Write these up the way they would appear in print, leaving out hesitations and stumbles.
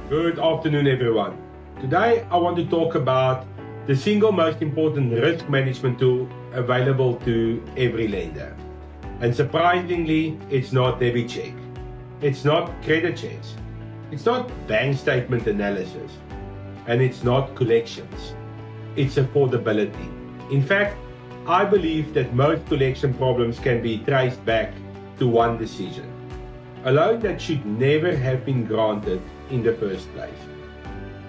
Good afternoon, everyone. Today, I want to talk about the single most important risk management tool available to every lender. And surprisingly, it's not debit check. It's not credit checks. It's not bank statement analysis. And it's not collections. It's affordability. In fact, I believe that most collection problems can be traced back to one decision. A loan that should never have been granted in the first place.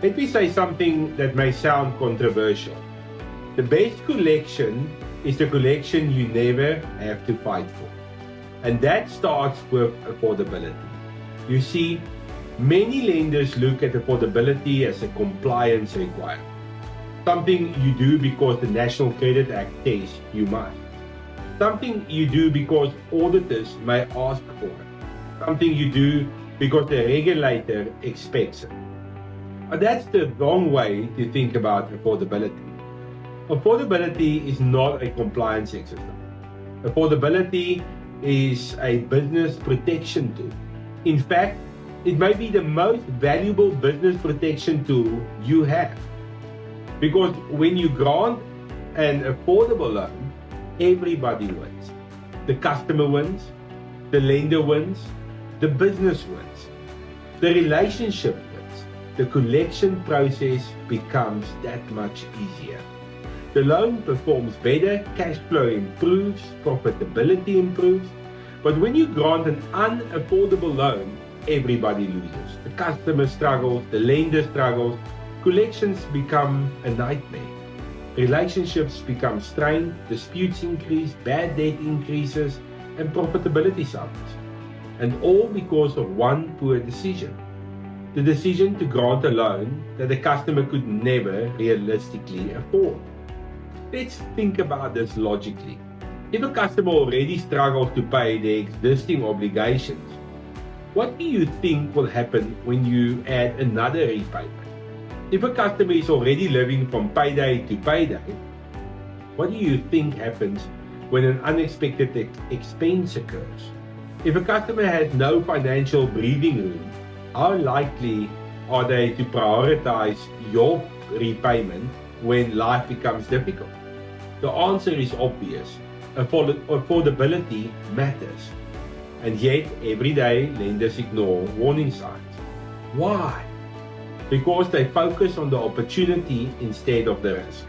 Let me say something that may sound controversial. The best collection is the collection you never have to fight for. And that starts with affordability. You see, many lenders look at affordability as a compliance requirement. Something you do because the National Credit Act says you must. Something you do because auditors may ask for it. Something you do because the regulator expects it. But that's the wrong way to think about affordability. Affordability is not a compliance exercise. Affordability is a business protection tool. In fact, it may be the most valuable business protection tool you have. Because when you grant an affordable loan, everybody wins. The customer wins, the lender wins, the business wins, the relationship wins. The collection process becomes that much easier. The loan performs better, cash flow improves, profitability improves. But when you grant an unaffordable loan, everybody loses. The customer struggles, the lender struggles, collections become a nightmare. Relationships become strained, disputes increase, bad debt increases, and profitability suffers. And all because of one poor decision. The decision to grant a loan that the customer could never realistically afford. Let's think about this logically. If a customer already struggles to pay their existing obligations, what do you think will happen when you add another repayment? If a customer is already living from payday to payday, what do you think happens when an unexpected expense occurs? If a customer has no financial breathing room, how likely are they to prioritize your repayment when life becomes difficult? The answer is obvious. Affordability matters. And yet, every day, lenders ignore warning signs. Why? Because they focus on the opportunity instead of the risk.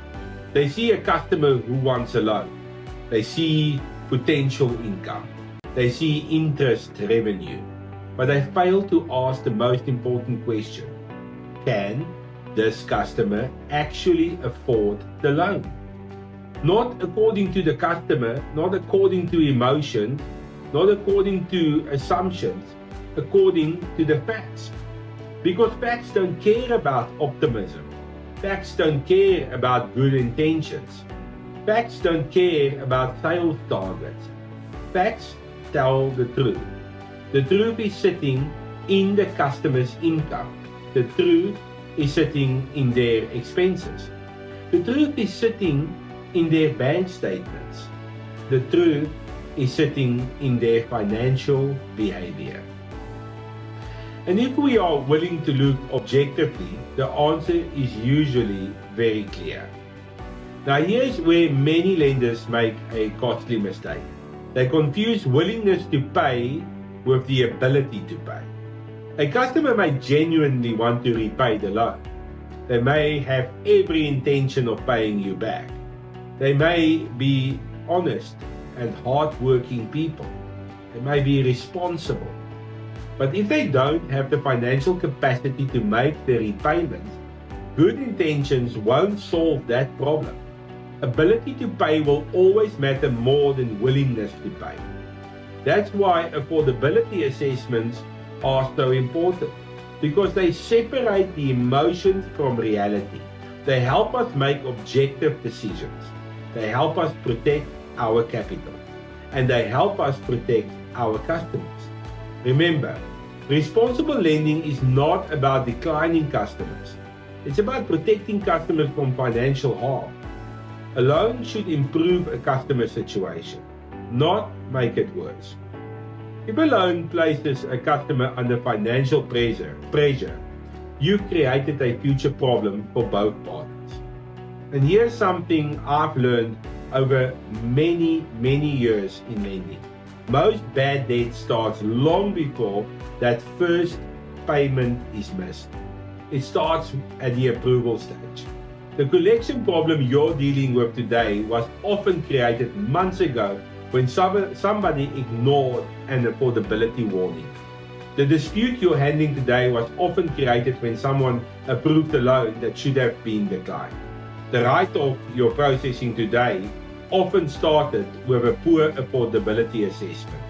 They see a customer who wants a loan. They see potential income. They see interest revenue. But they fail to ask the most important question. Can this customer actually afford the loan? Not according to the customer, not according to emotions, not according to assumptions, according to the facts. Because facts don't care about optimism. Facts don't care about good intentions. Facts don't care about sales targets. Facts tell the truth. The truth is sitting in the customer's income. The truth is sitting in their expenses. The truth is sitting in their bank statements. The truth is sitting in their financial behavior. And if we are willing to look objectively, the answer is usually very clear. Now here's where many lenders make a costly mistake. They confuse willingness to pay with the ability to pay. A customer may genuinely want to repay the loan. They may have every intention of paying you back. They may be honest and hard-working people. They may be responsible. But if they don't have the financial capacity to make the repayments, good intentions won't solve that problem. Ability to pay will always matter more than willingness to pay. That's why affordability assessments are so important, because they separate the emotions from reality. They help us make objective decisions. They help us protect our capital. And they help us protect our customers. Remember, responsible lending is not about declining customers. It's about protecting customers from financial harm. A loan should improve a customer situation, not make it worse. If a loan places a customer under financial pressure, you've created a future problem for both parties. And here's something I've learned over many years in lending. Most bad debt starts long before that first payment is missed. It starts at the approval stage. The collection problem you're dealing with today was often created months ago when somebody ignored an affordability warning. The dispute you're handling today was often created when someone approved a loan that should have been declined. The write-off you're processing today often started with a poor affordability assessment.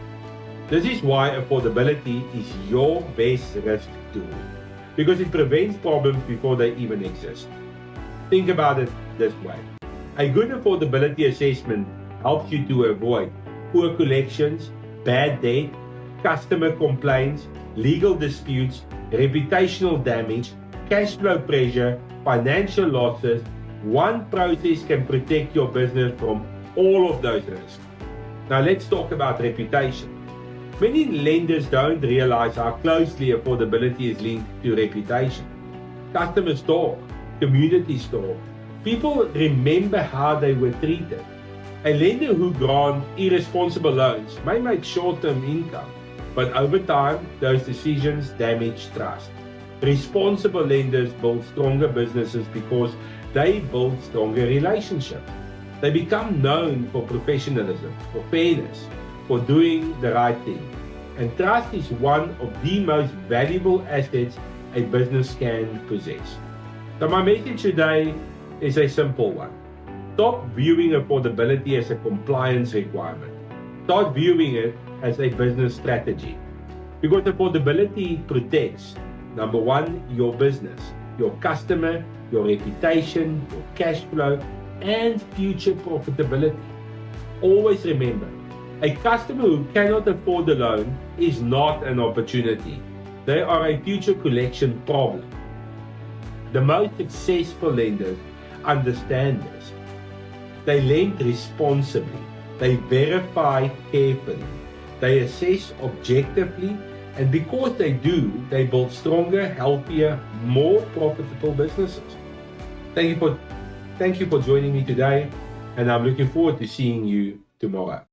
This is why affordability is your best risk tool, because it prevents problems before they even exist. Think about it this way. A good affordability assessment helps you to avoid poor collections, bad debt, customer complaints, legal disputes, reputational damage, cash flow pressure, financial losses. One process can protect your business from all of those risks. Now let's talk about reputation. Many lenders don't realize how closely affordability is linked to reputation. Customers talk, communities talk. People remember how they were treated. A lender who grants irresponsible loans may make short-term income, but over time, those decisions damage trust. Responsible lenders build stronger businesses because they build stronger relationships. They become known for professionalism, for fairness, for doing the right thing. And trust is one of the most valuable assets a business can possess. So my message today is a simple one. Stop viewing affordability as a compliance requirement. Start viewing it as a business strategy. Because affordability protects, number one, your business, your customer, your reputation, your cash flow, and future profitability. Always remember, a customer who cannot afford a loan is not an opportunity. They are a future collection problem. The most successful lenders understand this. They lend responsibly. They verify carefully. They assess objectively. And because they do, they build stronger, healthier, more profitable businesses. Thank you for joining me today, and I'm looking forward to seeing you tomorrow.